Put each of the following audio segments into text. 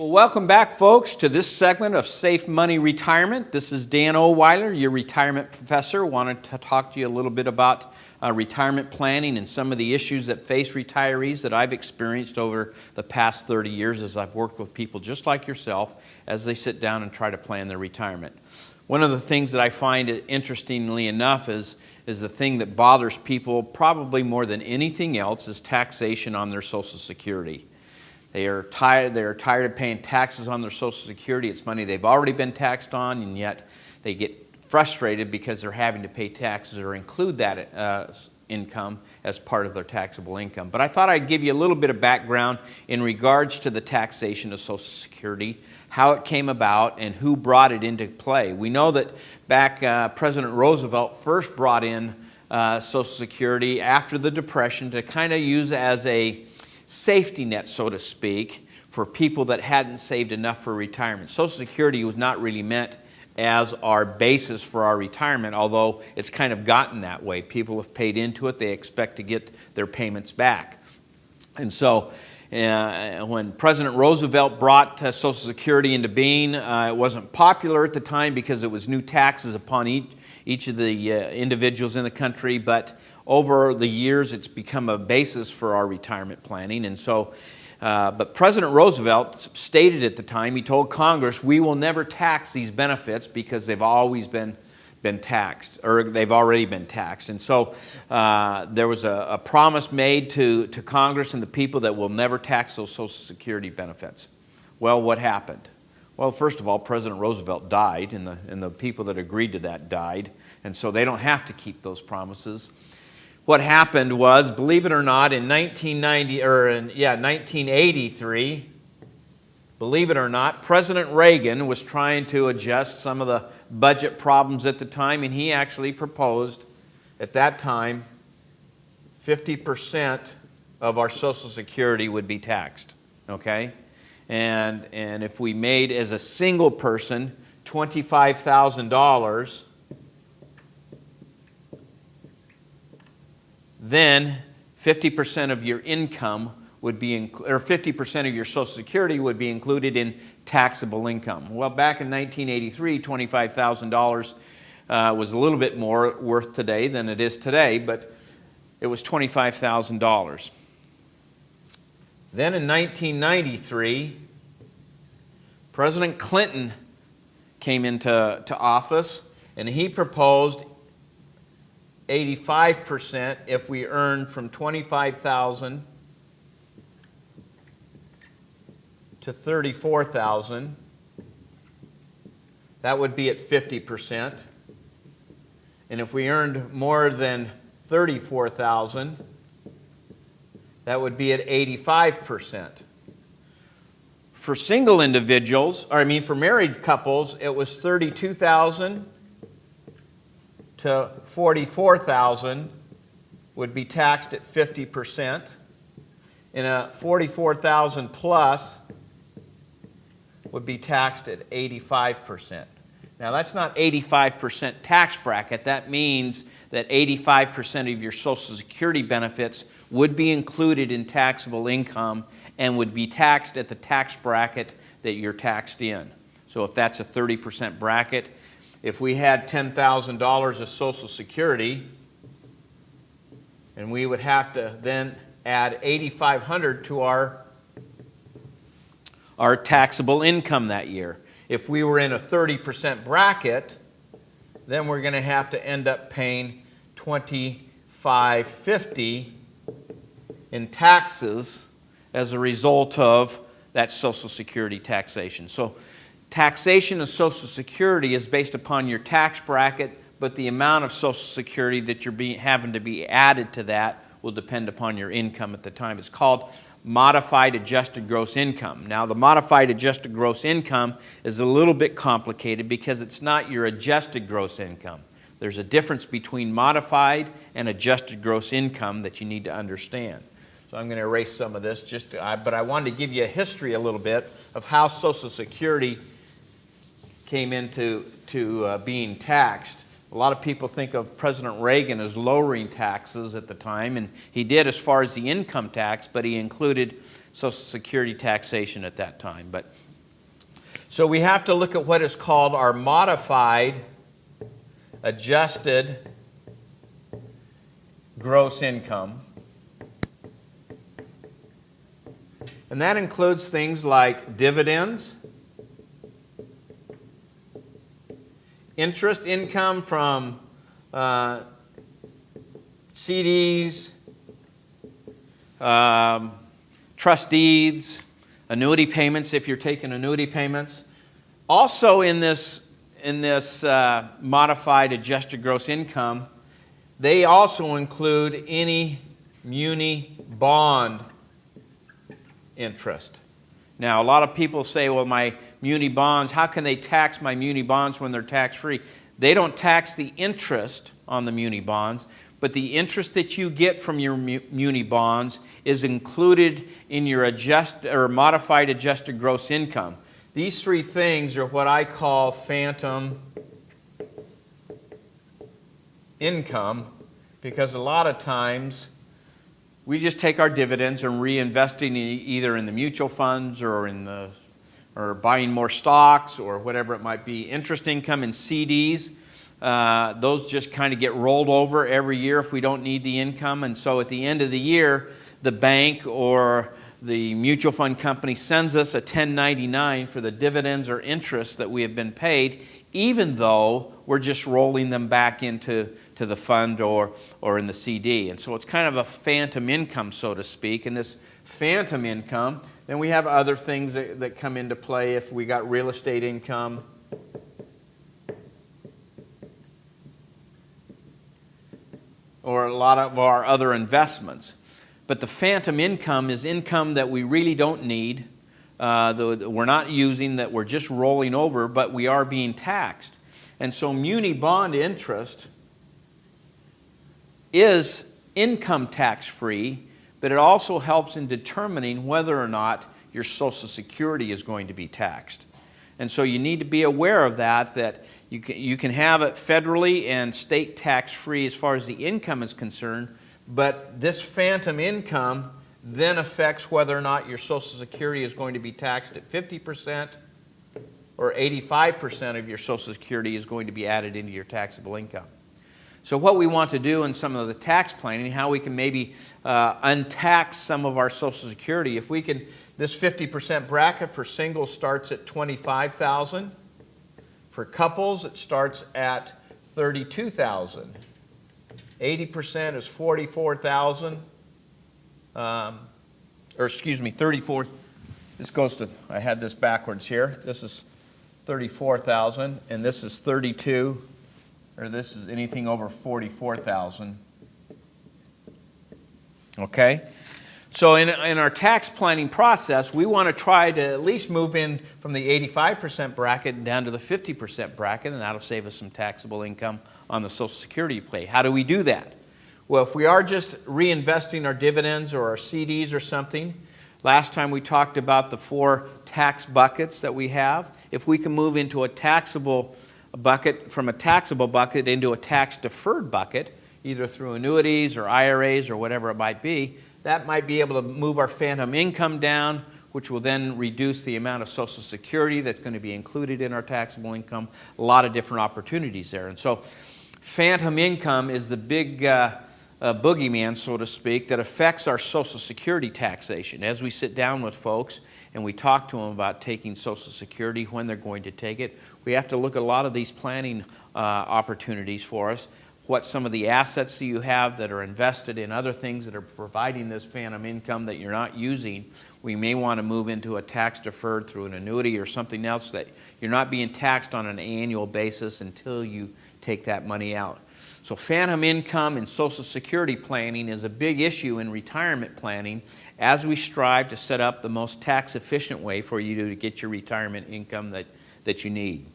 Well, welcome back, folks, to this segment of Safe Money Retirement. This is Dan Oweiler, your retirement professor. Wanted to talk to you a little bit about retirement planning and some of the issues that face retirees that I've experienced over the past 30 years as I've worked with people just like yourself as they sit down and try to plan their retirement. One of the things that I find, interestingly enough, is the thing that bothers people probably more than anything else is taxation on their Social Security. They are tired of paying taxes on their Social Security. It's money they've already been taxed on, and yet they get frustrated because they're having to pay taxes or include that income as part of their taxable income. But I thought I'd give you a little bit of background in regards to the taxation of Social Security, how it came about, and who brought it into play. We know that back President Roosevelt first brought in Social Security after the Depression to kind of use as a safety net, so to speak, for people that hadn't saved enough for retirement. Social Security was not really meant as our basis for our retirement, although it's kind of gotten that way. People have paid into it. They expect to get their payments back. And so when President Roosevelt brought Social Security into being, it wasn't popular at the time because it was new taxes upon each of the individuals in the country, but over the years, it's become a basis for our retirement planning. And so, but President Roosevelt stated at the time, he told Congress, we will never tax these benefits because they've always been taxed, or they've already been taxed. And so there was a promise made to Congress and the people that we'll never tax those Social Security benefits. Well, what happened? Well, first of all, President Roosevelt died, and the people that agreed to that died. And so they don't have to keep those promises. What happened was, believe it or not, in 1983, believe it or not, President Reagan was trying to adjust some of the budget problems at the time, and he actually proposed at that time 50% of our Social Security would be taxed, okay? And if we made, as a single person, $25,000, then 50% of your income would be, or 50% of your Social Security would be included in taxable income. Well, back in 1983, $25,000 was a little bit more worth today than it is today, but it was $25,000. Then in 1993, President Clinton came into office, and he proposed 85% if we earned from $25,000 to $34,000. That would be at 50%. And if we earned more than $34,000, that would be at 85%. For single individuals, for married couples, it was $32,000 to $44,000 would be taxed at 50%, and a $44,000 plus would be taxed at 85%. Now, that's not 85% tax bracket. That means that 85% of your Social Security benefits would be included in taxable income and would be taxed at the tax bracket that you're taxed in. So if that's a 30% bracket, if we had $10,000 of Social Security, and we would have to then add $8,500 to our taxable income that year. If we were in a 30% bracket, then we're going to have to end up paying $2,550 in taxes as a result of that Social Security taxation. So taxation of Social Security is based upon your tax bracket, but the amount of Social Security that you're having to be added to that will depend upon your income at the time. It's called modified adjusted gross income. Now, the modified adjusted gross income is a little bit complicated because it's not your adjusted gross income. There's a difference between modified and adjusted gross income that you need to understand. So I'm going to erase some of this, but I wanted to give you a history a little bit of how Social Security came into being taxed. A lot of people think of President Reagan as lowering taxes at the time, and he did as far as the income tax, but he included Social Security taxation at that time. But So we have to look at what is called our modified adjusted gross income. And that includes things like dividends, interest income from CDs, trust deeds, annuity payments if you're taking annuity payments. Also in this modified adjusted gross income, they also include any muni bond interest. Now, a lot of people say, well, my muni bonds, how can they tax my muni bonds when they're tax-free? They don't tax the interest on the muni bonds, but the interest that you get from your muni bonds is included in your modified adjusted gross income. These three things are what I call phantom income, because a lot of times we just take our dividends and reinvesting either in the mutual funds or or buying more stocks or whatever it might be. Interest income in CDs, those just kind of get rolled over every year if we don't need the income. And so at the end of the year, the bank or the mutual fund company sends us a 1099 for the dividends or interest that we have been paid, even though we're just rolling them back into the fund or in the CD. And so it's kind of a phantom income, so to speak. And this phantom income, then we have other things that come into play if we got real estate income. Or a lot of our other investments. But the phantom income is income that we really don't need, that we're not using, that we're just rolling over, but we are being taxed. And so muni bond interest is income tax free, but it also helps in determining whether or not your Social Security is going to be taxed. And so you need to be aware of that you can have it federally and state tax free as far as the income is concerned, but this phantom income then affects whether or not your Social Security is going to be taxed at 50% or 85% of your Social Security is going to be added into your taxable income. So what we want to do in some of the tax planning, how we can maybe untax some of our Social Security. If we can, this 50% bracket for singles starts at $25,000. For couples, it starts at $32,000. 80% is $44,000. Or excuse me, 34. This goes to, I had this backwards here. This is 34,000, and this is 32. Or this is anything over 44,000. Okay? So in our tax planning process, we want to try to at least move in from the 85% bracket down to the 50% bracket, and that'll save us some taxable income on the Social Security you pay. How do we do that? Well, if we are just reinvesting our dividends or our CDs or something, last time we talked about the 4 tax buckets that we have. If we can move into a taxable bucket, from a taxable bucket into a tax-deferred bucket, either through annuities or IRAs or whatever it might be, that might be able to move our phantom income down, which will then reduce the amount of Social Security that's going to be included in our taxable income. A lot of different opportunities there. And so phantom income is the big boogeyman, so to speak, that affects our Social Security taxation. As we sit down with folks and we talk to them about taking Social Security, when they're going to take it, we have to look at a lot of these planning opportunities for us. What some of the assets that you have that are invested in other things that are providing this phantom income that you're not using, we may want to move into a tax deferred through an annuity or something else that you're not being taxed on an annual basis until you take that money out. So phantom income and Social Security planning is a big issue in retirement planning as we strive to set up the most tax efficient way for you to get your retirement income that you need.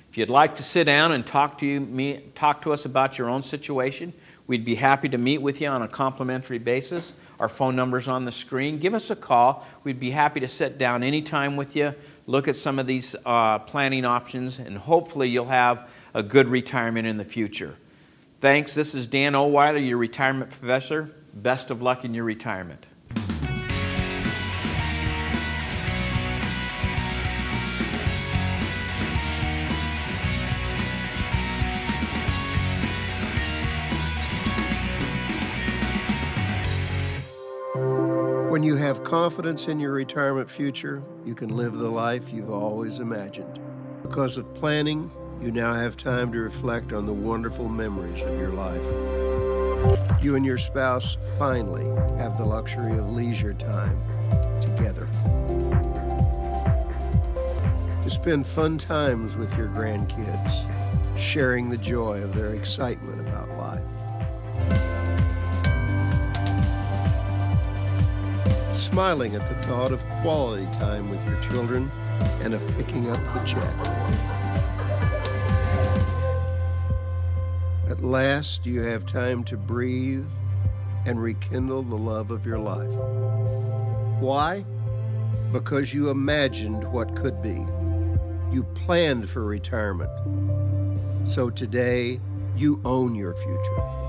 If you'd like to sit down and talk to us about your own situation, we'd be happy to meet with you on a complimentary basis. Our phone number's on the screen. Give us a call. We'd be happy to sit down anytime with you, look at some of these planning options, and hopefully you'll have a good retirement in the future. Thanks. This is Dan Oweiler, your retirement professor. Best of luck in your retirement. you have confidence in your retirement future, you can live the life you've always imagined. Because of planning, you now have time to reflect on the wonderful memories of your life. You and your spouse finally have the luxury of leisure time together. To spend fun times with your grandkids, sharing the joy of their excitement about life. Smiling at the thought of quality time with your children and of picking up the check. At last, you have time to breathe and rekindle the love of your life. Why? Because you imagined what could be. You planned for retirement. So today, you own your future.